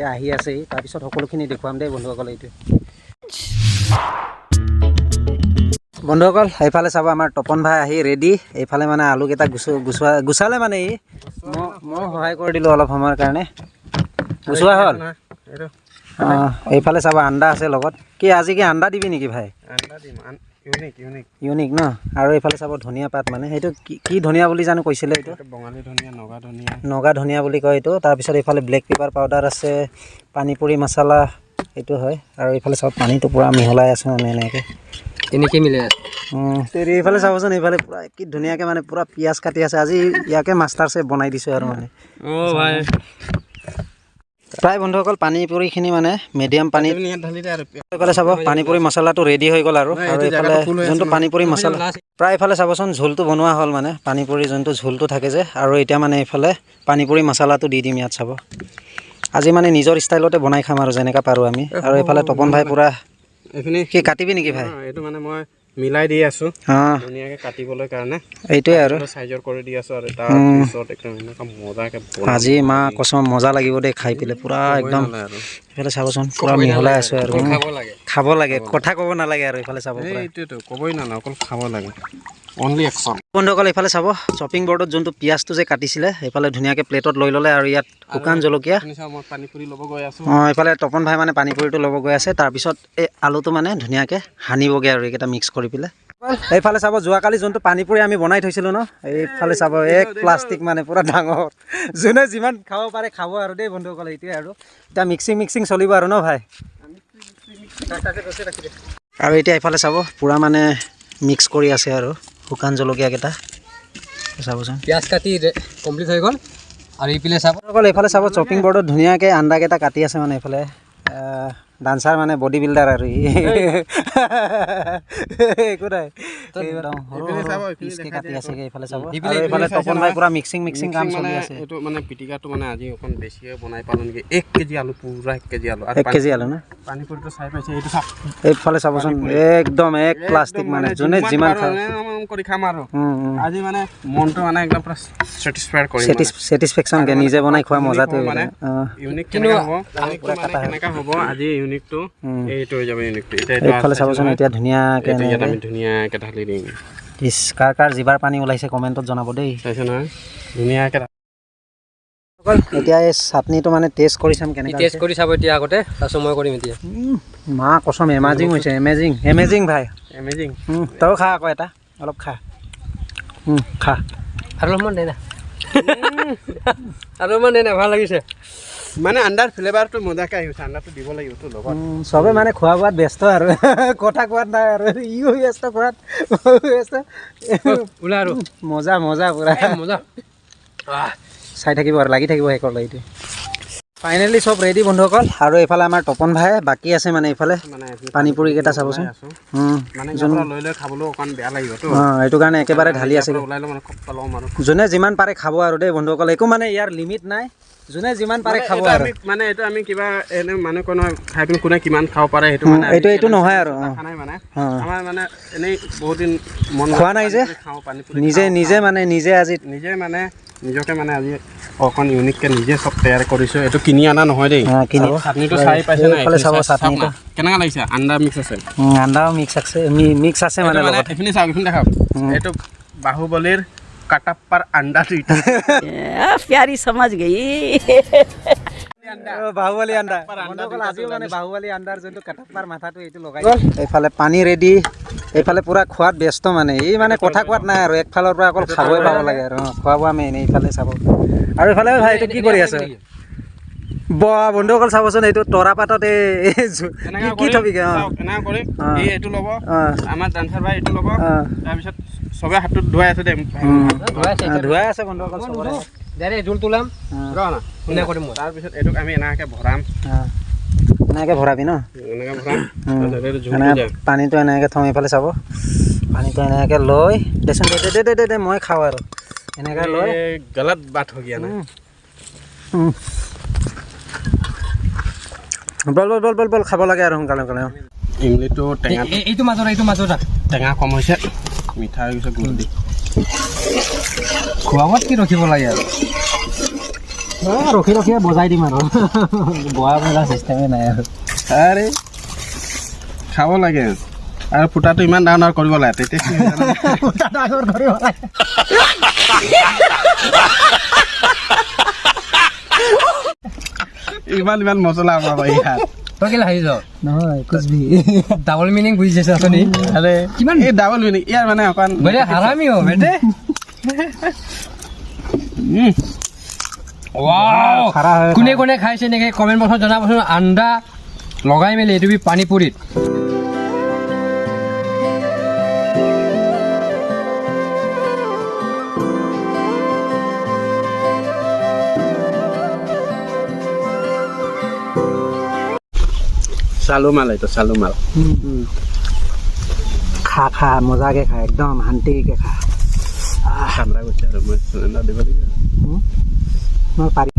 এতিয়া আহি আছে তাৰপিছত সকলোখিনি দেখুৱাম দেই বন্ধুসকল এইটো বন্ধুসকল এইফালে চাব আমাৰ তপন ভাই আহি ৰেডি এইফালে মানে আলুকেইটা গুচালে মানে মই সহায় কৰি দিলোঁ অলপ সময়ৰ কাৰণে গুচোৱা হ'ল এইফালে চাব আণ্ডা আছে লগত কি আজি কি আণ্ডা দিবি নেকি ভাই ইউনিক ন আৰু এইফালে চাব ধনিয়া পাত মানে সেইটো কি ধনিয়া বুলি জানো কৈছিলে এইটো বঙালী ধনিয়া নগা ধনিয়া বুলি কয় এইটো তাৰপিছত এইফালে ব্লেক পেপাৰ পাউডাৰ আছে পানীপুৰি মছলা এইটো হয় আৰু এইফালে চাব পানীটো পূৰা মিহলাই আছোঁ মানে এনেকৈ এনেকৈ মিলে এইফালে চাবচোন এইফালে পূৰা কি ধুনীয়াকৈ মানে পূৰা পিঁয়াজ কাটি আছে আজি ইয়াকে মাষ্টাৰ চেফ বনাই দিছোঁ আৰু মানে ভাই প্ৰায় বন্ধুসকল পানীপুৰিখিনি মানে মিডিয়াম পানীত এইফালে চাব পানীপুৰি মছলাটো ৰেডি হৈ গ'ল আৰু এইফালে যোনটো পানীপুৰি মছলা প্ৰায় এইফালে চাবচোন ঝোলটো বনোৱা হ'ল মানে পানীপুৰি যোনটো ঝোলটো থাকে যে আৰু এতিয়া মানে এইফালে পানীপুৰি মছলাটো দি দিম ইয়াত চাব আজি মানে নিজৰ ষ্টাইলতে বনাই খাম আৰু যেনেকৈ পাৰোঁ আমি আৰু এইফালে তপন ভাই পূৰা এইখিনি কি কাটিবি নেকি ভাই এইটো মানে মই মিলাই দি আছোঁ ধুনীয়াকৈ কাটিবলৈ কাৰণে এইটোৱে আৰু চাইজৰ কৰি দি আছোঁ আৰু তাৰপিছত একদম এনেকুৱা মজাকৈ আজি মা কচম মজা লাগিব দেই খাই পেলাই পূৰা একদম এইফালে চাবচোন পূৰা মিহলাই আছোঁ আৰু খাব লাগে কথা ক'ব নালাগে আৰু এইফালে চাব এইটোৱেতো ক'বই নালাগে অকল খাব লাগে অনলি একশ্যন বন্ধুসকল এইফালে চাব শ্বপিং বৰ্ডত যোনটো পিঁয়াজটো যে কাটিছিলে সেইফালে ধুনীয়াকৈ প্লেটত লৈ ল'লে আৰু ইয়াত শুকান জলকীয়া মই পানীপুৰি ল'ব গৈ আছোঁ এইফালে তপন ভাই মানে পানীপুৰিটো ল'ব গৈ আছে তাৰপিছত এই আলুটো মানে ধুনীয়াকৈ সানিবগৈ আৰু এইকেইটা মিক্স কৰি পেলাই এইফালে চাব যোৱাকালি যোনটো পানীপুৰি আমি বনাই থৈছিলোঁ ন এইফালে চাব এক প্লাষ্টিক মানে পূৰা ডাঙৰ যোনে যিমান খাব পাৰে খাব আৰু দেই বন্ধুসকল এইটোৱে আৰু এতিয়া মিক্সিং চলিব আৰু ন ভাই আৰু এতিয়া এইফালে চাব পূৰা মানে মিক্স কৰি আছে আৰু শুকান জলকীয়াকেইটা চাবচোন পিঁয়াজ কাটি কমপ্লিট হৈ গ'ল আৰু এইফালে চাব এইফালে চাব শ্বপিং বৰ্ডত ধুনীয়াকৈ আণ্ডাকেইটা কাটি আছে মানে এইফালে ডান্সাৰ মানে বডি বিল্ডাৰ আৰু একো নাই কাটি আছে এইফালে চাব এইফালে তপন ভাই পূৰা মিক্সিং কাম চলি আছে এইটো মানে পিটিকাটো মানে আজি অকণ বেছিকৈ বনাই পালোঁ নেকি 1 কেজি আলু পূৰা 1 কেজি আলু 1 কেজি আলু ন পানীপুৰিটো চাই পাইছে এইটো চাওক এইফালে চাবচোন একদম এক প্লাষ্টিক মানে যোনে যিমান কৰি খাম আৰু আজি মানে মনটো মানে একদম পূৰা ছেটিছফাইড কৰি ছেটিছফেকশ্যনকৈ নিজে বনাই খোৱা মজাটো মানে ইউনিক কেনেকৈ হ'ব আজি ইউনিকটো এইটো হৈ যাব ইউনিকটো এইফালে চাবচোন এতিয়া ধুনীয়াকৈ আমি ধুনীয়াকৈ ঢালি দিম কাৰ জিভাৰ পানী ওলাইছে কমেণ্টত জনাব দেই চাইছে নহয় ধুনীয়াকৈ এতিয়া এই চাটনিটো মানে টেষ্ট কৰি চাম কেনেকৈ টেষ্ট কৰি চাব এতিয়া আগতে তাৰপিছত মই কৰিম এতিয়া মা কচম এমাজিং হৈছে এমেজিং ভাই এমেজিং তইও খা আকৌ এটা অলপ খা আৰু অলপমান দে না আৰু অলপমান দে না ভাল লাগিছে মানে আণ্ডাৰ ফ্লেভাৰটো মজাকৈ আহিছে আণ্ডাৰটো দিব লাগিবতো লগত চবে মানে খোৱা বোৱাত ব্যস্ত আৰু কথা কোৱাত নাই আৰু ইও ব্যস্ত খোৱাত ব্যস্ত ওলা আৰু মজা পূৰা মজা চাই থাকিব আৰু লাগি থাকিব শেষৰ লাগি ফাইনেলি চব ৰেডি বন্ধুসকল আৰু এইফালে আমাৰ তপন ভাই বাকী আছে মানে এইফালে পানীপুৰিকেইটা চাবচোন লৈ খাবলৈও অকণ বেয়া লাগিবতো এইটো কাৰণে একেবাৰে ঢালি আছে যোনে যিমান পাৰে খাব আৰু দেই বন্ধুসকল একো মানে ইয়াৰ লিমিট নাই যোনে যিমান পাৰে খাব আৰু মানে এইটো আমি কিবা এনে মানে কোনো খাই পিনি কোনে কিমান খাব পাৰে সেইটো মানে এইটো নহয় আৰু মানে আমাৰ মানে এনেই বহুত দিন মন খোৱা নাই যে নিজে আজি মানে নিজকে মানে আজি অকণ ইউনিককৈ নিজে চব তৈয়াৰ কৰিছোঁ এইটো কিনি অনা নহয় দেই চাটনিটো চাই পাইছে নাই চাব চাটনিটো কেনেকুৱা লাগিছে আণ্ডা মিক্স আছে আণ্ডাও মিক্স আছে মানে এইখিনি চাওক এইখিনি দেখাওক এইটো বাহুবলীৰ কাটাপ্পাৰ আণ্ডা দুইটা प्यारी समझ गई বাহুবলী আণ্ডা আজিও মানে বাহুবলী আণ্ডাৰ যোনটো কাটাপ্পাৰ মাথাটো এইটো লগাই এইফালে পানী ৰেডি এইফালে পূৰা খোৱাত ব্যস্ত মানে এই মানে কথা কোৱাত নাই আৰু একফালৰ পৰা অকল খাবই পাব লাগে আৰু খোৱা বোৱা মেইন এইফালে চাব আৰু এইফালে ভাই এইটো কি কৰি আছে বন্ধুসকল চাবচোন এইটো তৰা পাতত কি থবি এইটো ল'ব আমাৰ ডান্সাৰ ভাই এইটো ল'ব তাৰপিছত চবে হাতত ধুৱাই আছে দেই ধুৱাই আছে বন্ধুসকল চবৰে জোল তোলাম তাৰপিছত এইটোক আমি এনেকৈ ভৰাম এনেকৈ ভৰাবি ন পানীটো এনেকৈ থওঁ এইফালে চাব পানীটো এনেকৈ লৈ দেচোন দে মই খাওঁ আৰু এনেকৈ লৈ গলত বাট হৈ গিয়া নাই বল খাব লাগে আৰু সোনকালে ইমলিটো টেঙা এইটো মাজত টেঙা কম হৈছে মিঠা হৈ গৈছে গুড় দি খোৱা বোৱাত কি ৰখিব লাগে আৰু ৰখি ৰখি বজাই দিম আৰু বহা মেলা চিষ্টেমে নাই আৰু আৰে খাব লাগে আৰু ফুটাটো ইমান ডাঙৰ কৰিব লাগে তেতিয়া কি হয় জানা? ডাঙৰ কৰিব লাগে ইমান মছলা পাবা ইয়াত তই কেলে হাঁহিছ নহয় কুচবি ডাবল মিনিং বুজিছে আপুনি আৰে কিমান এই ডাবল মিনিং ইয়াৰ মানে অকণ বেটে হাৰামি হ'ব বেটে ৱাও খাৰা হয় কোনে কোনে খাইছে নেকি কমেণ্ট বক্সত জনাবচোন আন্দা লগাই মেলি এইটো পানী পুৰিত চালুমাল এইটো চালুমাল খা খা মজাকে খা একদম শান্তিকে খা ঠাণ্ডা গৈছে আৰু মই চিলিণ্ডাৰ দিব লাগিব মই পাৰি